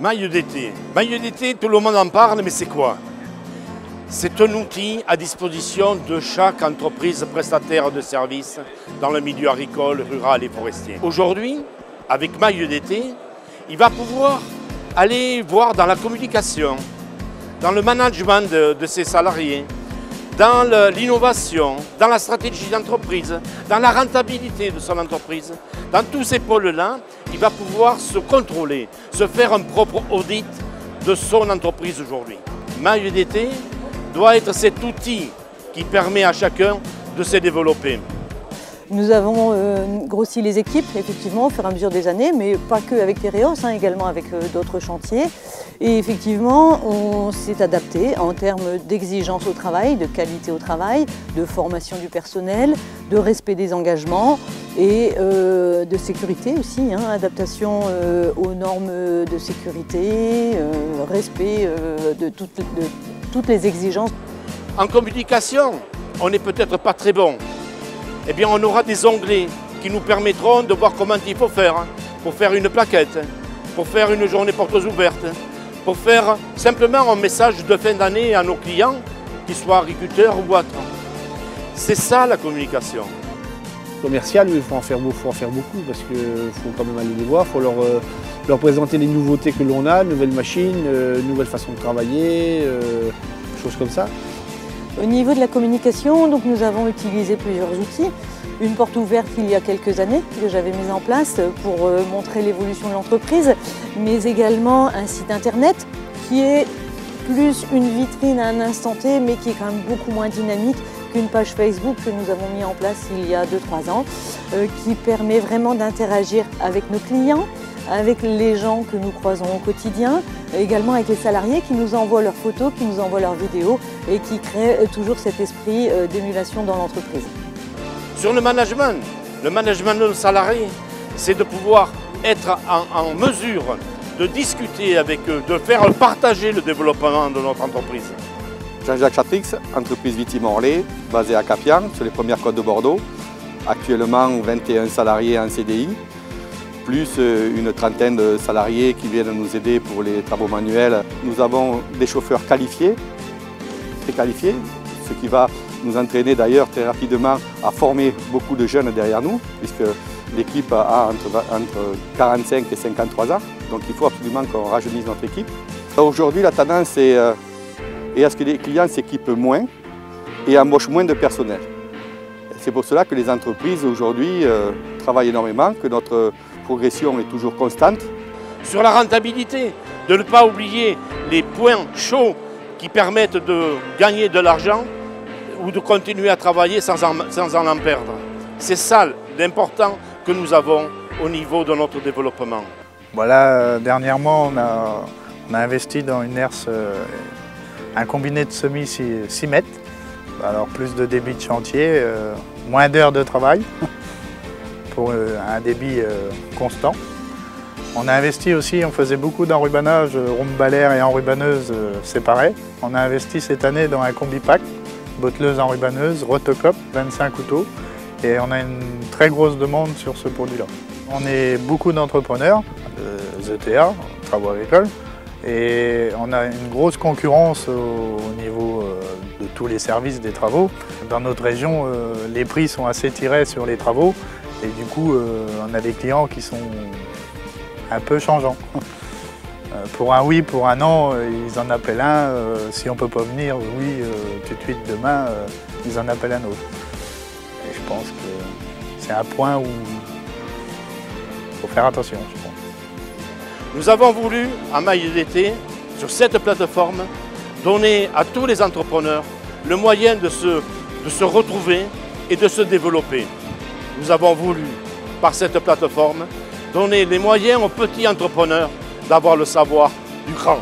Maille d'été. Maille d'été, tout le monde en parle, mais c'est quoi? C'est un outil à disposition de chaque entreprise prestataire de services dans le milieu agricole, rural et forestier. Aujourd'hui, avec Maille d'été, il va pouvoir aller voir dans la communication, dans le management de ses salariés, dans l'innovation, dans la stratégie d'entreprise, dans la rentabilité de son entreprise. Dans tous ces pôles-là, il va pouvoir se contrôler, se faire un propre audit de son entreprise aujourd'hui. Maille d'été doit être cet outil qui permet à chacun de se développer. Nous avons grossi les équipes, effectivement, au fur et à mesure des années, mais pas que avec Tereos, également avec d'autres chantiers. Et effectivement, on s'est adapté en termes d'exigence au travail, de qualité au travail, de formation du personnel, de respect des engagements et de sécurité aussi, adaptation aux normes de sécurité, respect de toutes les exigences. En communication, on n'est peut-être pas très bon. Eh bien, on aura des onglets qui nous permettront de voir comment il faut faire pour faire une plaquette, pour faire une journée portes ouvertes, pour faire simplement un message de fin d'année à nos clients, qu'ils soient agriculteurs ou autres. C'est ça la communication. Commercial, il faut en faire beaucoup parce qu'il faut quand même aller les voir, il faut leur présenter les nouveautés que l'on a, nouvelles machines, nouvelles façons de travailler, choses comme ça. Au niveau de la communication, donc nous avons utilisé plusieurs outils. Une porte ouverte il y a quelques années que j'avais mise en place pour montrer l'évolution de l'entreprise, mais également un site internet qui est plus une vitrine à un instant T, mais qui est quand même beaucoup moins dynamique qu'une page Facebook que nous avons mis en place il y a 2-3 ans, qui permet vraiment d'interagir avec nos clients, avec les gens que nous croisons au quotidien, également avec les salariés qui nous envoient leurs photos, qui nous envoient leurs vidéos et qui créent toujours cet esprit d'émulation dans l'entreprise. Sur le management de nos salariés, c'est de pouvoir être en mesure de discuter avec eux, de faire partager le développement de notre entreprise. Jean-Jacques Chatrix, entreprise Vitimorlaix, basée à Capian, sur les premières côtes de Bordeaux. Actuellement 21 salariés en CDI, plus une trentaine de salariés qui viennent nous aider pour les travaux manuels. Nous avons des chauffeurs qualifiés, très qualifiés, ce qui va nous entraîner d'ailleurs très rapidement à former beaucoup de jeunes derrière nous, puisque l'équipe a entre 45 et 53 ans, donc il faut absolument qu'on rajeunisse notre équipe. Aujourd'hui, la tendance est à ce que les clients s'équipent moins et embauchent moins de personnel. C'est pour cela que les entreprises aujourd'hui travaillent énormément, que notre progression est toujours constante. Sur la rentabilité, de ne pas oublier les points chauds qui permettent de gagner de l'argent ou de continuer à travailler sans en perdre. C'est ça l'important que nous avons au niveau de notre développement. Voilà, dernièrement, on a investi dans une herse, un combiné de semis 6 mètres. Alors plus de débit de chantier, moins d'heures de travail pour un débit constant. On a investi aussi, on faisait beaucoup d'enrubanage, rhombe-balaire et enrubaneuse séparées. On a investi cette année dans un combi-pack, botteleuse enrubaneuse, rotocop, 25 couteaux. Et on a une très grosse demande sur ce produit-là. On est beaucoup d'entrepreneurs, ZTA, travaux agricoles, et on a une grosse concurrence au niveau de tous les services des travaux. Dans notre région, les prix sont assez tirés sur les travaux, et du coup, on a des clients qui sont un peu changeants. Pour un oui, pour un non, ils en appellent un. Si on ne peut pas venir, oui, tout de suite demain, ils en appellent un autre. Et je pense que c'est un point où il faut faire attention, je pense. Nous avons voulu, à Maille d'été, sur cette plateforme, donner à tous les entrepreneurs le moyen de se retrouver et de se développer. Nous avons voulu, par cette plateforme, donner les moyens aux petits entrepreneurs d'avoir le savoir du grand.